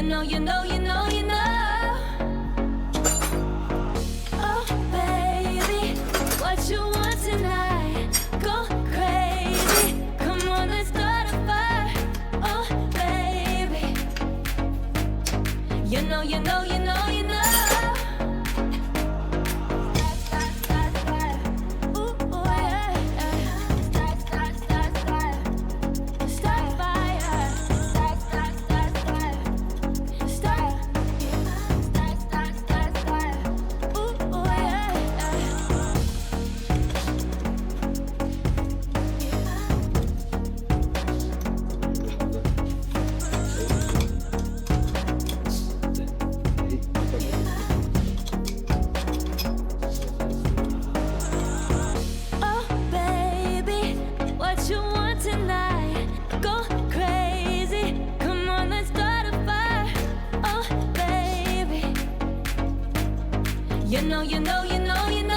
You know, you know, you know, you know. Oh, baby, what you want tonight? Go crazy. Come on, let's start a fire. Oh, baby. You know, you know, you know, you know. You know, you know, you know, you know.